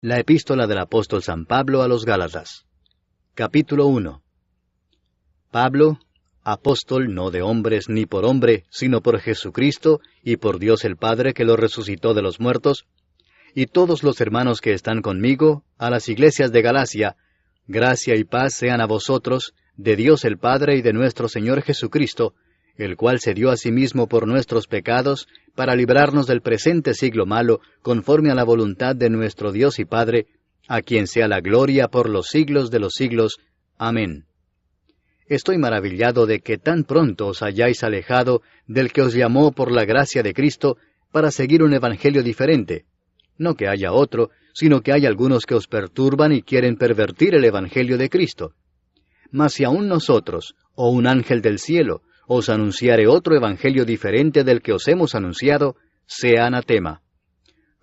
La epístola del apóstol San Pablo a los Gálatas. Capítulo 1. Pablo, apóstol no de hombres ni por hombre, sino por Jesucristo y por Dios el Padre que lo resucitó de los muertos, y todos los hermanos que están conmigo, a las iglesias de Galacia, gracia y paz sean a vosotros, de Dios el Padre y de nuestro Señor Jesucristo, el cual se dio a sí mismo por nuestros pecados, para librarnos del presente siglo malo, conforme a la voluntad de nuestro Dios y Padre, a quien sea la gloria por los siglos de los siglos. Amén. Estoy maravillado de que tan pronto os hayáis alejado del que os llamó por la gracia de Cristo, para seguir un evangelio diferente. No que haya otro, sino que hay algunos que os perturban y quieren pervertir el evangelio de Cristo. Mas si aún nosotros, o un ángel del cielo, os anunciare otro evangelio diferente del que os hemos anunciado, sea anatema.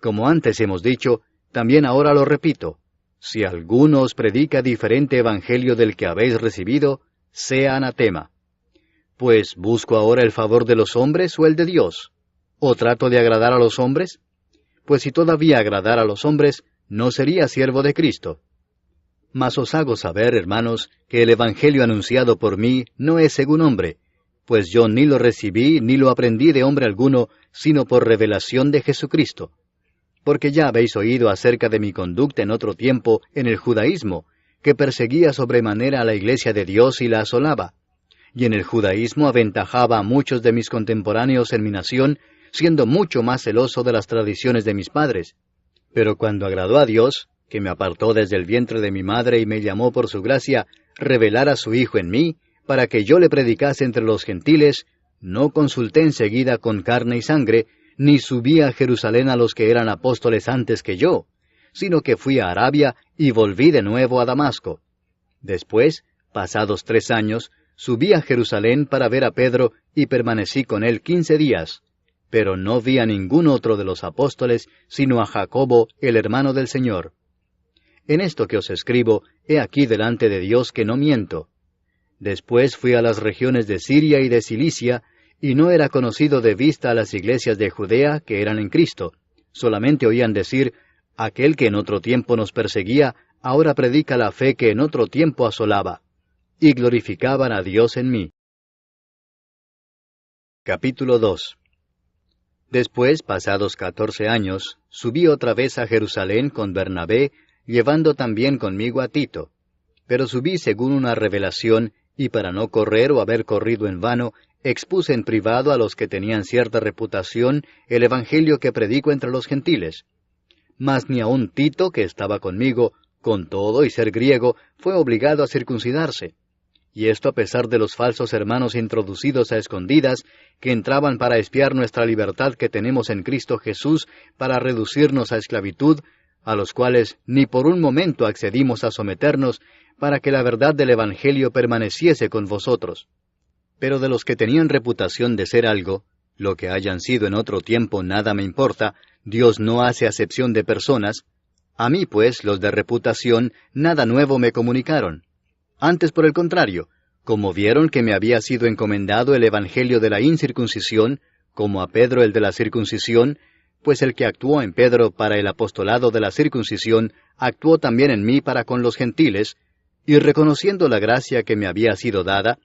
Como antes hemos dicho, también ahora lo repito, si alguno os predica diferente evangelio del que habéis recibido, sea anatema. Pues, ¿busco ahora el favor de los hombres o el de Dios? ¿O trato de agradar a los hombres? Pues si todavía agradara a los hombres, no sería siervo de Cristo. Mas os hago saber, hermanos, que el evangelio anunciado por mí no es según hombre, pues yo ni lo recibí ni lo aprendí de hombre alguno, sino por revelación de Jesucristo. Porque ya habéis oído acerca de mi conducta en otro tiempo en el judaísmo, que perseguía sobremanera a la iglesia de Dios y la asolaba. Y en el judaísmo aventajaba a muchos de mis contemporáneos en mi nación, siendo mucho más celoso de las tradiciones de mis padres. Pero cuando agradó a Dios, que me apartó desde el vientre de mi madre y me llamó por su gracia, revelar a su Hijo en mí, para que yo le predicase entre los gentiles, no consulté enseguida con carne y sangre, ni subí a Jerusalén a los que eran apóstoles antes que yo, sino que fui a Arabia y volví de nuevo a Damasco. Después, pasados 3 años, subí a Jerusalén para ver a Pedro y permanecí con él 15 días, pero no vi a ningún otro de los apóstoles, sino a Jacobo, el hermano del Señor. En esto que os escribo, he aquí delante de Dios que no miento. Después fui a las regiones de Siria y de Cilicia, y no era conocido de vista a las iglesias de Judea que eran en Cristo. Solamente oían decir, aquel que en otro tiempo nos perseguía, ahora predica la fe que en otro tiempo asolaba. Y glorificaban a Dios en mí. Capítulo 2. Después, pasados 14 años, subí otra vez a Jerusalén con Bernabé, llevando también conmigo a Tito. Pero subí según una revelación, y para no correr o haber corrido en vano, expuse en privado a los que tenían cierta reputación el evangelio que predico entre los gentiles. Mas ni aun Tito, que estaba conmigo, con todo y ser griego, fue obligado a circuncidarse. Y esto a pesar de los falsos hermanos introducidos a escondidas, que entraban para espiar nuestra libertad que tenemos en Cristo Jesús, para reducirnos a esclavitud, a los cuales ni por un momento accedimos a someternos, para que la verdad del Evangelio permaneciese con vosotros. Pero de los que tenían reputación de ser algo, lo que hayan sido en otro tiempo nada me importa, Dios no hace acepción de personas. A mí, pues, los de reputación, nada nuevo me comunicaron. Antes, por el contrario, como vieron que me había sido encomendado el Evangelio de la incircuncisión, como a Pedro el de la circuncisión, pues el que actuó en Pedro para el apostolado de la circuncisión, actuó también en mí para con los gentiles, y reconociendo la gracia que me había sido dada,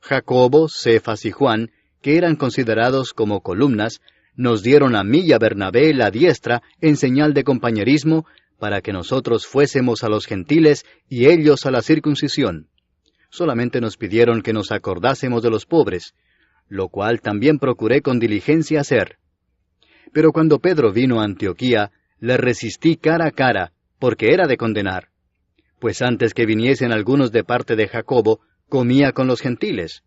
Jacobo, Cefas y Juan, que eran considerados como columnas, nos dieron a mí y a Bernabé la diestra en señal de compañerismo, para que nosotros fuésemos a los gentiles y ellos a la circuncisión. Solamente nos pidieron que nos acordásemos de los pobres, lo cual también procuré con diligencia hacer. Pero cuando Pedro vino a Antioquía, le resistí cara a cara, porque era de condenar. Pues antes que viniesen algunos de parte de Jacobo, comía con los gentiles.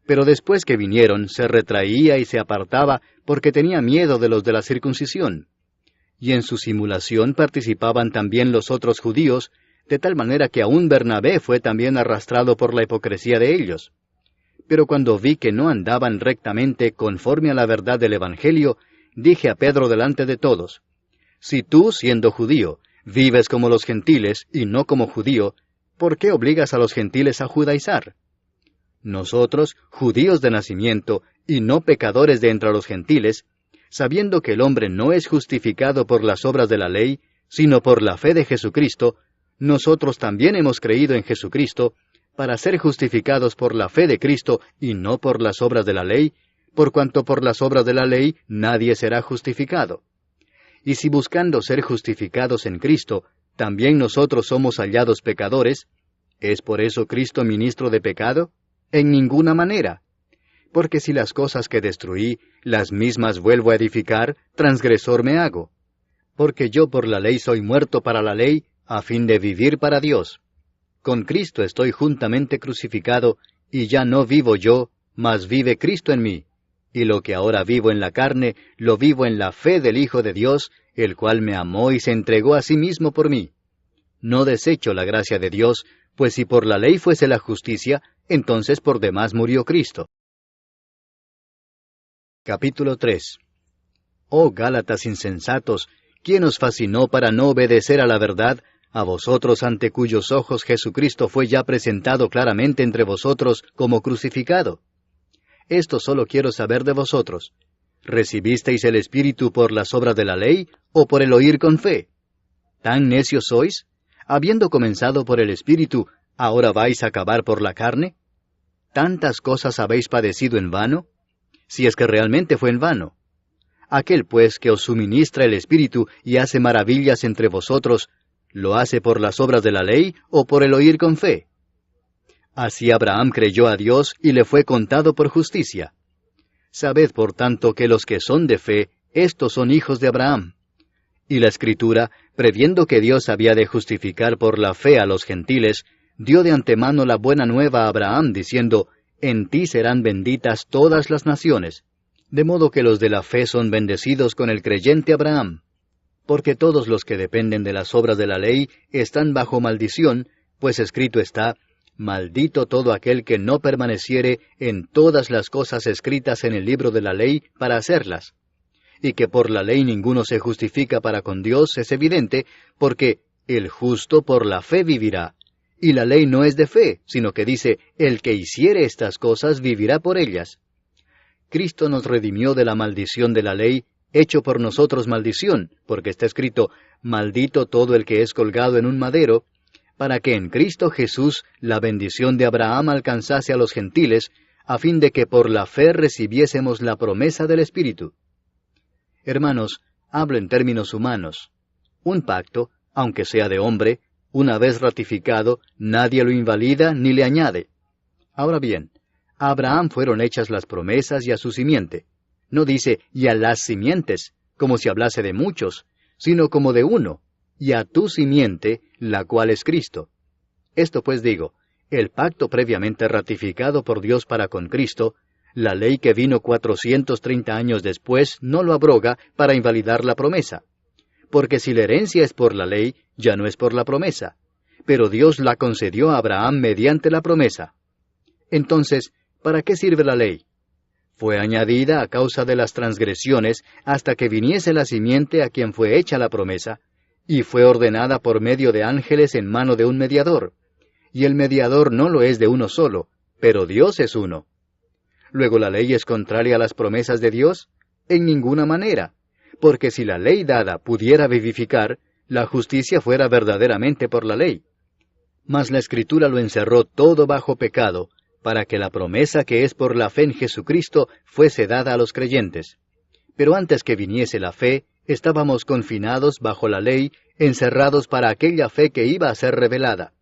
Pero después que vinieron, se retraía y se apartaba, porque tenía miedo de los de la circuncisión. Y en su simulación participaban también los otros judíos, de tal manera que aún Bernabé fue también arrastrado por la hipocresía de ellos. Pero cuando vi que no andaban rectamente conforme a la verdad del Evangelio, dije a Pedro delante de todos, si tú, siendo judío, vives como los gentiles y no como judío, ¿por qué obligas a los gentiles a judaizar? Nosotros, judíos de nacimiento y no pecadores de entre los gentiles, sabiendo que el hombre no es justificado por las obras de la ley, sino por la fe de Jesucristo, nosotros también hemos creído en Jesucristo, para ser justificados por la fe de Cristo y no por las obras de la ley, por cuanto por las obras de la ley nadie será justificado. Y si buscando ser justificados en Cristo, también nosotros somos hallados pecadores, ¿es por eso Cristo ministro de pecado? En ninguna manera. Porque si las cosas que destruí, las mismas vuelvo a edificar, transgresor me hago. Porque yo por la ley soy muerto para la ley, a fin de vivir para Dios. Con Cristo estoy juntamente crucificado, y ya no vivo yo, mas vive Cristo en mí. Y lo que ahora vivo en la carne, lo vivo en la fe del Hijo de Dios, el cual me amó y se entregó a sí mismo por mí. No desecho la gracia de Dios, pues si por la ley fuese la justicia, entonces por demás murió Cristo. Capítulo 3. Oh Gálatas insensatos, ¿quién os fascinó para no obedecer a la verdad, a vosotros ante cuyos ojos Jesucristo fue ya presentado claramente entre vosotros como crucificado? Esto solo quiero saber de vosotros. ¿Recibisteis el Espíritu por las obras de la ley, o por el oír con fe? ¿Tan necios sois? Habiendo comenzado por el Espíritu, ¿ahora vais a acabar por la carne? ¿Tantas cosas habéis padecido en vano? Si es que realmente fue en vano. Aquel pues que os suministra el Espíritu y hace maravillas entre vosotros, ¿lo hace por las obras de la ley o por el oír con fe? Así Abraham creyó a Dios y le fue contado por justicia. Sabed por tanto que los que son de fe, estos son hijos de Abraham. Y la Escritura, previendo que Dios había de justificar por la fe a los gentiles, dio de antemano la buena nueva a Abraham, diciendo, en ti serán benditas todas las naciones. De modo que los de la fe son bendecidos con el creyente Abraham. Porque todos los que dependen de las obras de la ley están bajo maldición, pues escrito está, maldito todo aquel que no permaneciere en todas las cosas escritas en el libro de la ley para hacerlas. Y que por la ley ninguno se justifica para con Dios es evidente, porque el justo por la fe vivirá. Y la ley no es de fe, sino que dice, el que hiciere estas cosas vivirá por ellas. Cristo nos redimió de la maldición de la ley, hecho por nosotros maldición, porque está escrito, maldito todo el que es colgado en un madero, para que en Cristo Jesús la bendición de Abraham alcanzase a los gentiles, a fin de que por la fe recibiésemos la promesa del Espíritu. Hermanos, hablo en términos humanos. Un pacto, aunque sea de hombre, una vez ratificado, nadie lo invalida ni le añade. Ahora bien, a Abraham fueron hechas las promesas y a su simiente. No dice, y a las simientes, como si hablase de muchos, sino como de uno, y a tu simiente, la cual es Cristo. Esto pues digo, el pacto previamente ratificado por Dios para con Cristo, la ley que vino 430 años después no lo abroga para invalidar la promesa. Porque si la herencia es por la ley, ya no es por la promesa. Pero Dios la concedió a Abraham mediante la promesa. Entonces, ¿para qué sirve la ley? Fue añadida a causa de las transgresiones hasta que viniese la simiente a quien fue hecha la promesa, y fue ordenada por medio de ángeles en mano de un mediador. Y el mediador no lo es de uno solo, pero Dios es uno. ¿Luego la ley es contraria a las promesas de Dios? En ninguna manera, porque si la ley dada pudiera vivificar, la justicia fuera verdaderamente por la ley. Mas la Escritura lo encerró todo bajo pecado, para que la promesa que es por la fe en Jesucristo fuese dada a los creyentes. Pero antes que viniese la fe, estábamos confinados bajo la ley, encerrados para aquella fe que iba a ser revelada.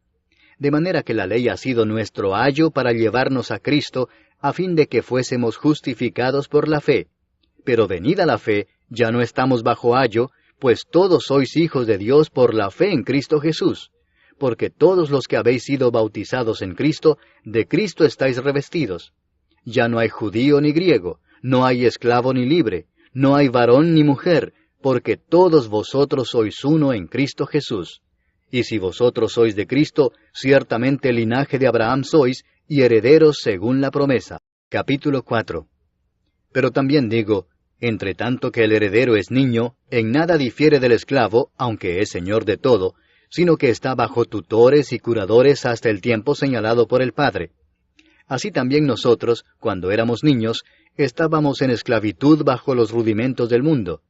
De manera que la ley ha sido nuestro ayo para llevarnos a Cristo, a fin de que fuésemos justificados por la fe. Pero venida la fe, ya no estamos bajo ayo, pues todos sois hijos de Dios por la fe en Cristo Jesús. Porque todos los que habéis sido bautizados en Cristo, de Cristo estáis revestidos. Ya no hay judío ni griego, no hay esclavo ni libre, no hay varón ni mujer, porque todos vosotros sois uno en Cristo Jesús. Y si vosotros sois de Cristo, ciertamente el linaje de Abraham sois, y herederos según la promesa. Capítulo 4. Pero también digo, entre tanto que el heredero es niño, en nada difiere del esclavo, aunque es señor de todo, sino que está bajo tutores y curadores hasta el tiempo señalado por el Padre. Así también nosotros, cuando éramos niños, estábamos en esclavitud bajo los rudimentos del mundo.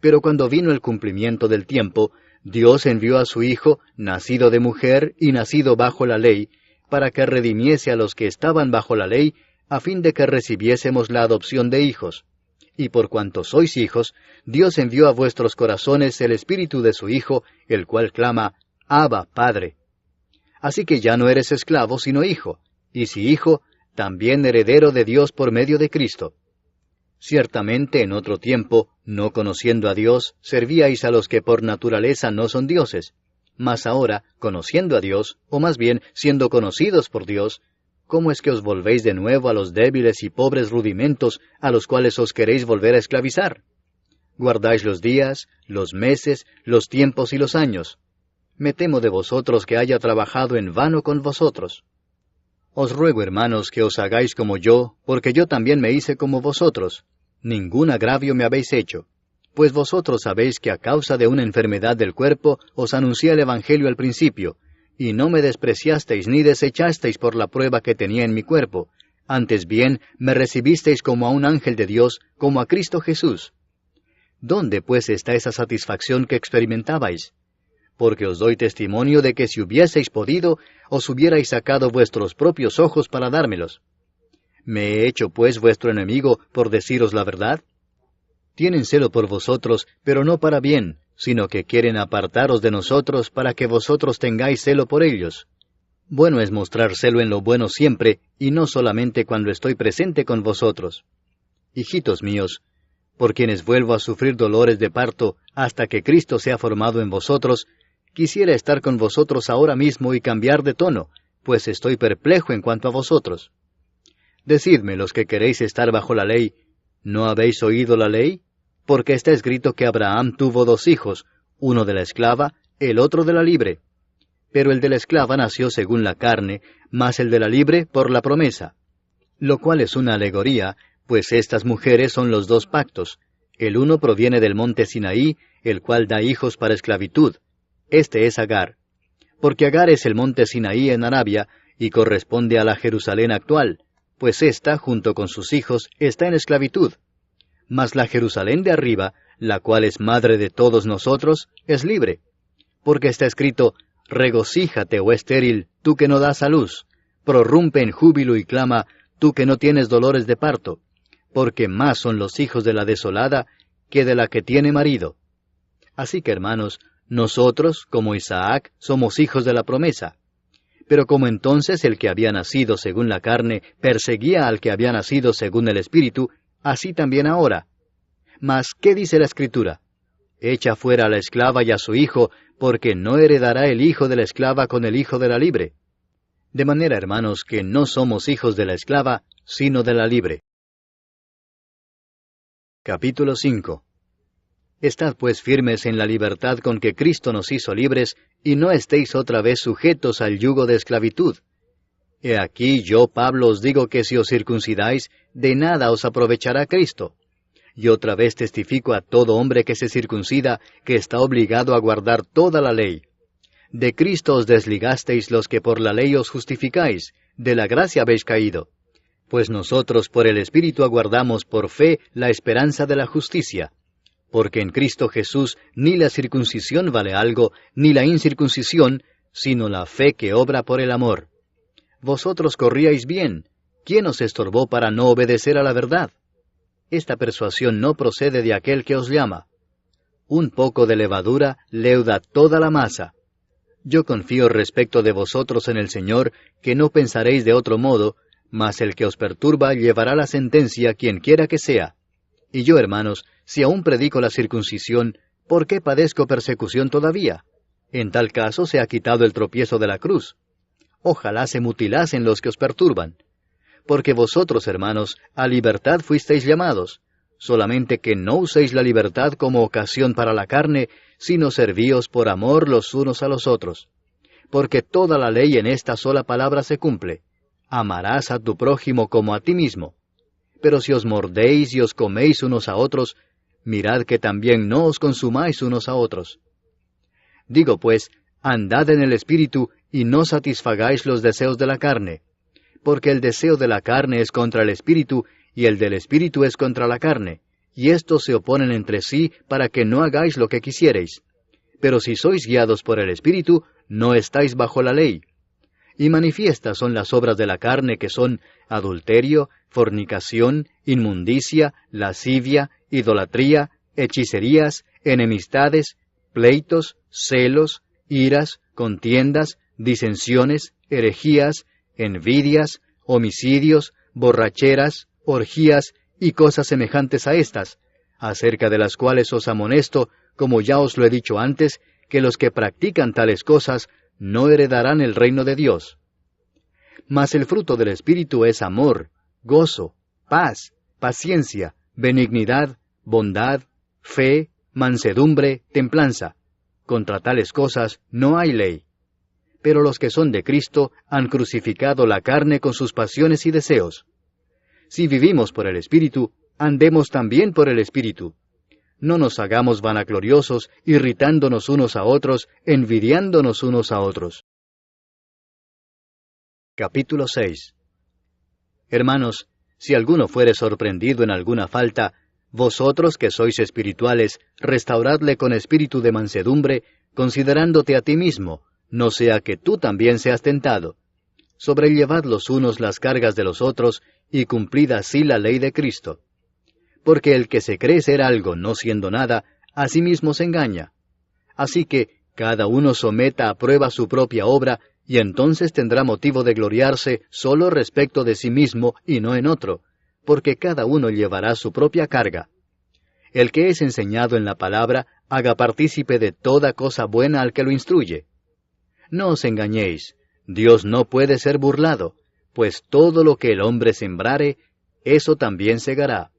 Pero cuando vino el cumplimiento del tiempo, Dios envió a su Hijo, nacido de mujer y nacido bajo la ley, para que redimiese a los que estaban bajo la ley, a fin de que recibiésemos la adopción de hijos. Y por cuanto sois hijos, Dios envió a vuestros corazones el Espíritu de su Hijo, el cual clama, Abba, Padre. Así que ya no eres esclavo, sino hijo, y si hijo, también heredero de Dios por medio de Cristo. Ciertamente en otro tiempo, no conociendo a Dios, servíais a los que por naturaleza no son dioses. Mas ahora, conociendo a Dios, o más bien siendo conocidos por Dios, ¿cómo es que os volvéis de nuevo a los débiles y pobres rudimentos a los cuales os queréis volver a esclavizar? Guardáis los días, los meses, los tiempos y los años. Me temo de vosotros que haya trabajado en vano con vosotros. Os ruego, hermanos, que os hagáis como yo, porque yo también me hice como vosotros. Ningún agravio me habéis hecho. Pues vosotros sabéis que a causa de una enfermedad del cuerpo os anuncié el Evangelio al principio, y no me despreciasteis ni desechasteis por la prueba que tenía en mi cuerpo. Antes bien, me recibisteis como a un ángel de Dios, como a Cristo Jesús. ¿Dónde, pues, está esa satisfacción que experimentabais? Porque os doy testimonio de que si hubieseis podido, os hubierais sacado vuestros propios ojos para dármelos. ¿Me he hecho, pues, vuestro enemigo por deciros la verdad? Tienen celo por vosotros, pero no para bien, sino que quieren apartaros de nosotros para que vosotros tengáis celo por ellos. Bueno es mostrar celo en lo bueno siempre, y no solamente cuando estoy presente con vosotros. Hijitos míos, por quienes vuelvo a sufrir dolores de parto hasta que Cristo sea formado en vosotros, quisiera estar con vosotros ahora mismo y cambiar de tono, pues estoy perplejo en cuanto a vosotros. Decidme, los que queréis estar bajo la ley, ¿no habéis oído la ley? Porque está escrito que Abraham tuvo 2 hijos, uno de la esclava, el otro de la libre. Pero el de la esclava nació según la carne, mas el de la libre por la promesa. Lo cual es una alegoría, pues estas mujeres son los 2 pactos. El uno proviene del monte Sinaí, el cual da hijos para esclavitud. Este es Agar. Porque Agar es el monte Sinaí en Arabia, y corresponde a la Jerusalén actual, pues ésta, junto con sus hijos, está en esclavitud. Mas la Jerusalén de arriba, la cual es madre de todos nosotros, es libre. Porque está escrito, regocíjate, oh estéril, tú que no das a luz, prorrumpe en júbilo y clama, tú que no tienes dolores de parto, porque más son los hijos de la desolada que de la que tiene marido. Así que, hermanos, nosotros, como Isaac, somos hijos de la promesa. Pero como entonces el que había nacido según la carne perseguía al que había nacido según el Espíritu, así también ahora. Mas, ¿qué dice la Escritura? Echa fuera a la esclava y a su hijo, porque no heredará el hijo de la esclava con el hijo de la libre. De manera, hermanos, que no somos hijos de la esclava, sino de la libre. Capítulo 5. Estad pues firmes en la libertad con que Cristo nos hizo libres, y no estéis otra vez sujetos al yugo de esclavitud. He aquí yo, Pablo, os digo que si os circuncidáis, de nada os aprovechará Cristo. Y otra vez testifico a todo hombre que se circuncida, que está obligado a guardar toda la ley. De Cristo os desligasteis los que por la ley os justificáis, de la gracia habéis caído. Pues nosotros por el Espíritu aguardamos por fe la esperanza de la justicia. Porque en Cristo Jesús ni la circuncisión vale algo, ni la incircuncisión, sino la fe que obra por el amor. Vosotros corríais bien. ¿Quién os estorbó para no obedecer a la verdad? Esta persuasión no procede de aquel que os llama. Un poco de levadura leuda toda la masa. Yo confío respecto de vosotros en el Señor, que no pensaréis de otro modo, mas el que os perturba llevará la sentencia quien quiera que sea. Y yo, hermanos, si aún predico la circuncisión, ¿por qué padezco persecución todavía? En tal caso se ha quitado el tropiezo de la cruz. Ojalá se mutilasen los que os perturban. Porque vosotros, hermanos, a libertad fuisteis llamados, solamente que no uséis la libertad como ocasión para la carne, sino servíos por amor los unos a los otros. Porque toda la ley en esta sola palabra se cumple: amarás a tu prójimo como a ti mismo. Pero si os mordéis y os coméis unos a otros, mirad que también no os consumáis unos a otros. Digo pues, andad en el Espíritu, y no satisfagáis los deseos de la carne. Porque el deseo de la carne es contra el Espíritu, y el del Espíritu es contra la carne, y estos se oponen entre sí para que no hagáis lo que quisiereis. pero si sois guiados por el Espíritu, no estáis bajo la ley. Y manifiestas son las obras de la carne, que son adulterio, fornicación, inmundicia, lascivia, idolatría, hechicerías, enemistades, pleitos, celos, iras, contiendas, disensiones, herejías, envidias, homicidios, borracheras, orgías y cosas semejantes a estas, acerca de las cuales os amonesto, como ya os lo he dicho antes, que los que practican tales cosas no heredarán el reino de Dios. Mas el fruto del Espíritu es amor, gozo, paz, paciencia, benignidad, bondad, fe, mansedumbre, templanza. Contra tales cosas no hay ley. Pero los que son de Cristo han crucificado la carne con sus pasiones y deseos. Si vivimos por el Espíritu, andemos también por el Espíritu. No nos hagamos vanagloriosos, irritándonos unos a otros, envidiándonos unos a otros. Capítulo 6. Hermanos, si alguno fuere sorprendido en alguna falta, vosotros que sois espirituales, restauradle con espíritu de mansedumbre, considerándote a ti mismo, no sea que tú también seas tentado. Sobrellevad los unos las cargas de los otros, y cumplid así la ley de Cristo. Porque el que se cree ser algo no siendo nada, a sí mismo se engaña. Así que cada uno someta a prueba su propia obra, y entonces tendrá motivo de gloriarse solo respecto de sí mismo y no en otro, porque cada uno llevará su propia carga. El que es enseñado en la palabra, haga partícipe de toda cosa buena al que lo instruye. No os engañéis, Dios no puede ser burlado, pues todo lo que el hombre sembrare, eso también segará.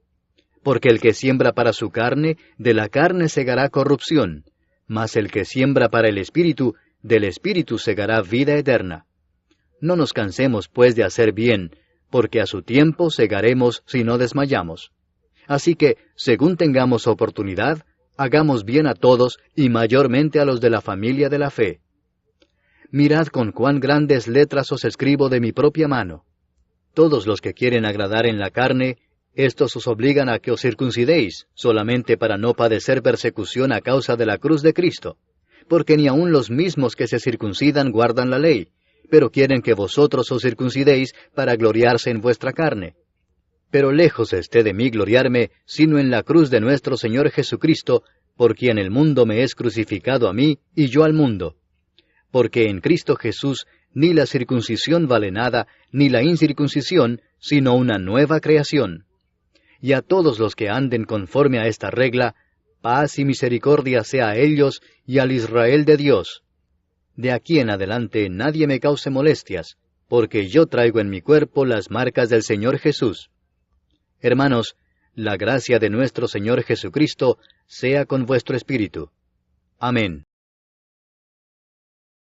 Porque el que siembra para su carne, de la carne segará corrupción, mas el que siembra para el Espíritu, del Espíritu segará vida eterna. No nos cansemos pues de hacer bien, porque a su tiempo segaremos si no desmayamos. Así que, según tengamos oportunidad, hagamos bien a todos y mayormente a los de la familia de la fe. Mirad con cuán grandes letras os escribo de mi propia mano. Todos los que quieren agradar en la carne, estos os obligan a que os circuncidéis, solamente para no padecer persecución a causa de la cruz de Cristo, porque ni aun los mismos que se circuncidan guardan la ley, pero quieren que vosotros os circuncidéis para gloriarse en vuestra carne. Pero lejos esté de mí gloriarme, sino en la cruz de nuestro Señor Jesucristo, por quien el mundo me es crucificado a mí, y yo al mundo. Porque en Cristo Jesús ni la circuncisión vale nada, ni la incircuncisión, sino una nueva creación. Y a todos los que anden conforme a esta regla, paz y misericordia sea a ellos y al Israel de Dios. De aquí en adelante nadie me cause molestias, porque yo traigo en mi cuerpo las marcas del Señor Jesús. Hermanos, la gracia de nuestro Señor Jesucristo sea con vuestro espíritu. Amén.